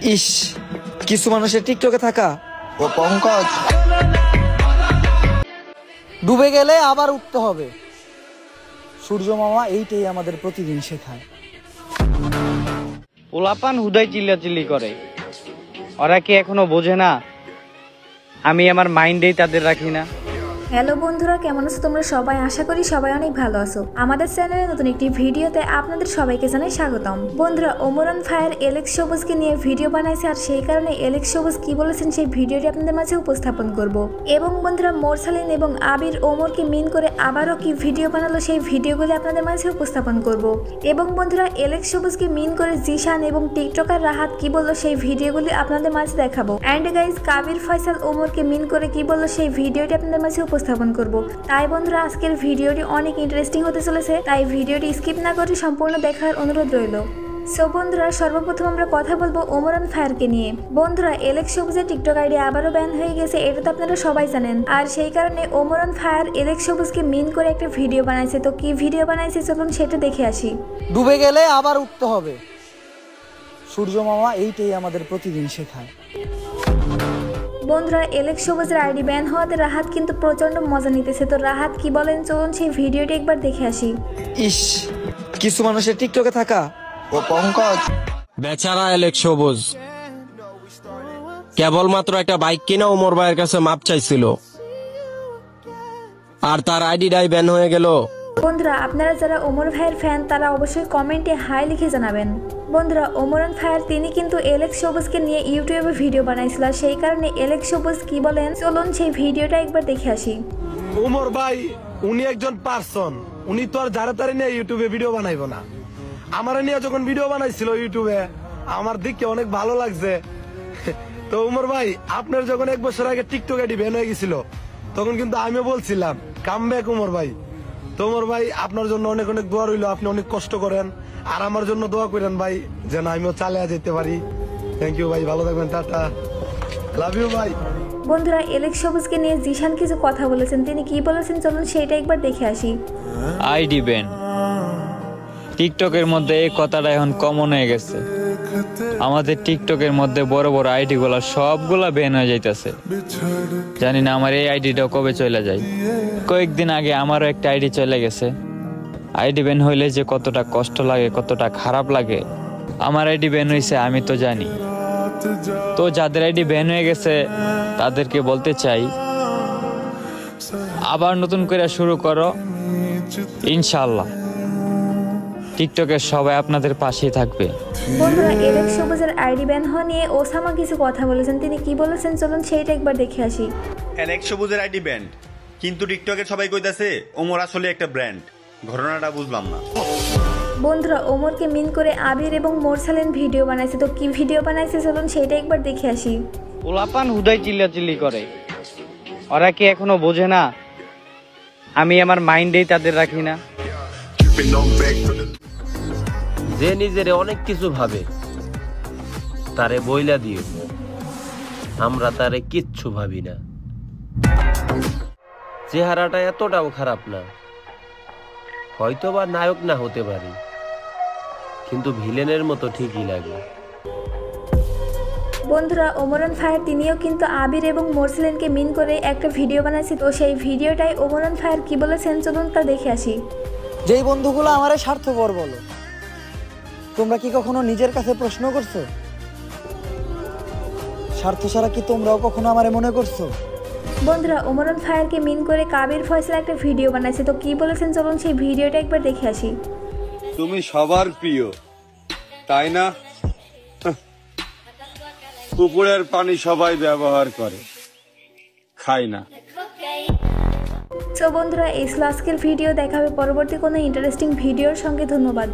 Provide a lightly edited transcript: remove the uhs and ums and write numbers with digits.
ইস, কিছু মানুষের টিকটকে থাকা ও পঙ্কজ ডুবে গেলে আবার উঠতে হবে। সূর্য মামা এইটাই আমাদের প্রতিদিন শেখায়। পোলাপান হুদাই চিল্লাচিল্লি করে, ওরা কি এখনো বোঝে না আমি আমার মাইন্ডেই তাদের রাখি না? হ্যালো বন্ধুরা, কেমন আছো তোমরা সবাই? আশা করি সবাই অনেক ভালো আছো। আমাদের চ্যানেলে নতুন একটি ভিডিওতে আপনাদের সবাইকে জানাই স্বাগতম। বন্ধুরা, ওমর অন ফায়ার এলেক্স সবুজকে নিয়ে ভিডিও বানাইছে, আর সেই কারণে এলেক্স সবুজ কি বলেছেন সেই ভিডিওটি আপনাদের মাঝে উপস্থাপন করব। এবং বন্ধুরা, মোরসালিন এবং আবির ওমরকে মিন করে আবারও কি ভিডিও বানালো সেই ভিডিওগুলি আপনাদের মাঝে উপস্থাপন করব। এবং বন্ধুরা, এলেক্স সবুজকে মিন করে জিশান এবং টিকটকার রাহাত কি বললো সেই ভিডিওগুলি আপনাদের মাঝে দেখাবো। অ্যান্ড গাইজ, কাবির ফয়সাল ওমরকে মিন করে কি বললো সেই ভিডিওটি আপনাদের মাঝে উপস্থাপন করব। তাই বন্ধুরা, আজকের ভিডিওটি অনেক ইন্টারেস্টিং হতে চলেছে, তাই ভিডিওটি স্কিপ না করে সম্পূর্ণ দেখার অনুরোধ রইল। সো বন্ধুরা, সর্বপ্রথম আমরা কথা বলবো ওমর অন ফায়ারকে নিয়ে। বন্ধুরা, এলেক্স সবুজের টিকটক আইডি আবারও ব্যান হয়ে গেছে, এটা তো আপনারা সবাই জানেন। আর সেই কারণে ওমর অন ফায়ার এলেক্স সবুজকে মিন করে একটা ভিডিও বানাইছে। তো কি ভিডিও বানাইছে চলুন সেটা দেখে আসি। ডুবে গেলে আবার উঠতে হবে। সূর্য মামা এইটাই আমাদের প্রতিদিন শেখায়। বন্ধুরা, এলেক্স সবুজের আইডি ব্যান হওয়াতে রাহাত কিন্তু প্রচন্ড মজা নিতেছে। তো রাহাত কি বলেন চলুন সেই ভিডিওটি একবার দেখে আসি। ইস, কিছু মানুষের টিকটকে থাকা ও পঙ্কজ বেচারা এলেক্স সবুজ কেবলমাত্র একটা বাইক কিনা ওমর ভাইয়ের কাছে মাপ চাইছিল, আর তার আইডিটাই ব্যান হয়ে গেল। বন্ধুরা, আপনারা যারা ওমর ভাইয়ের ফ্যান তারা অবশ্যই কমেন্টে হাই লিখে জানাবেন। বন্ধুরা, ওমর অন ফায়ার তিনি কিন্তু এলেক্স সবুজকে নিয়ে ইউটিউবে ভিডিও বানাইছিল, আর সেই কারণে এলেক্স সবুজ কি বলেন চলুন সেই ভিডিওটা একবার দেখে আসি। ওমর ভাই উনি একজন পার্সন, উনি তো আর যারা তারা নিয়ে ইউটিউবে ভিডিও বানাইবো না। আমার নিয়ে যখন ভিডিও বানাইছিল ইউটিউবে আমার দেখে অনেক ভালো লাগছে। তো ওমর ভাই, আপনার যখন 1 বছর আগে টিকটক আইডি ব্যান হয়ে গেছিল তখন কিন্তু আমিও বলছিলাম কাম ব্যাক ওমর ভাই। তো ওমর ভাই, আপনার জন্য অনেক অনেক দোয়া রইল, আপনি অনেক কষ্ট করেন, আর আমার জন্য দোয়া করেন ভাই যেন আমিও চালিয়ে যেতে পারি। থ্যাংক ইউ ভাই, ভালো থাকবেন, টাটা, লাভ ইউ ভাই। বন্ধুরা, এলেক্স সবুজকে নিয়ে জিশান কিছু কথা বলেছেন, তিনি কি বলেছেন চলুন সেটা একবার দেখে আসি। আইডি ব্যান টিকটকের মধ্যে এই কথাটা এখন কমন হয়ে গেছে। আমাদের টিকটকের মধ্যে বড় বড় আইডি গুলা সবগুলা ব্যান হয়ে যাইতেছে। জানি না আমার এই আইডিটাও কবে চলে যায়। কয়েকদিন আগে আমারও একটা আইডি চলে গেছে। আইডি ব্যান হইলে যে কতটা কষ্ট লাগে, কতটা খারাপ লাগে, আমার আইডি ব্যান হয়েছে আমি তো জানি। তো যাদের আইডি ব্যান হয়ে গেছে তাদেরকে বলতে চাই, আবার নতুন করে শুরু করো ইনশাআল্লাহ। টিকটকের সবাই আপনাদের পাশেই থাকবে। বন্ধুরা, এলেক্স সবুজের আইডি ব্যান হওয়া নিয়ে ওসামা কিছু কথা বলেছেন, তিনি কি বলেছেন চলুন সেইটা একবার দেখে আসি। এলেক্স সবুজের আইডি ব্যান্ড, কিন্তু টিকটকের সবাই কইতাছে ওমর আসলে একটা ব্র্যান্ড। ঘটনাটা বুঝলাম না। বন্ধুরা, ওমরকে মিন করে আবির এবং মোরসালিন ভিডিও বানাইছে। তো কি ভিডিও বানাইছে চলুন সেইটা একবার দেখে আসি। পোলাপান হুদাই চিল্লাচিল্লি করে, ওরা কি এখনো বোঝে না আমি আমার মাইন্ডেই তাদের রাখি না? যে নিজেরে অনেক কিছু ভাবে তারে বইলা দিও, আমরা তারে কিচ্ছু ভাবি না। চেহারাটা এতটাও খারাপ না, হয়তোবা নায়ক না হতে পারি, কিন্তু ভিলেনের মতো ঠিকই লাগে। বন্ধুরা, ওমর অন ফায়ার তিনিও কিন্তু আবির এবং মোরসালিনকে মিন করে একটা ভিডিও বানাইছে। তো সেই ভিডিওটাই ওমর অন ফায়ার কি বলেছেন চলুন তা দেখে আসি। যেই বন্ধুগুলো আমারে স্বার্থপর বলো, তোমরা কি কখনো নিজের কাছে প্রশ্ন করছো স্বার্থ ছাড়া কি তোমরাও কখনো আমারে মনে করছো? বন্ধুরা, ওমর অন ফায়ারকে মিন করে কাবির ফয়সাল একটা ভিডিও বানাইছে। তো কি বলেছেন চলুন সেই ভিডিওটা একবার দেখে আসি। তুমি সবার প্রিয়, তাই না? পুকুরের পানি সবাই ব্যবহার করে, খায় না। তো বন্ধুরা, এই ছিল আজকের ভিডিও। দেখা হবে পরবর্তী কোনো ইন্টারেস্টিং ভিডিওর সঙ্গে। ধন্যবাদ।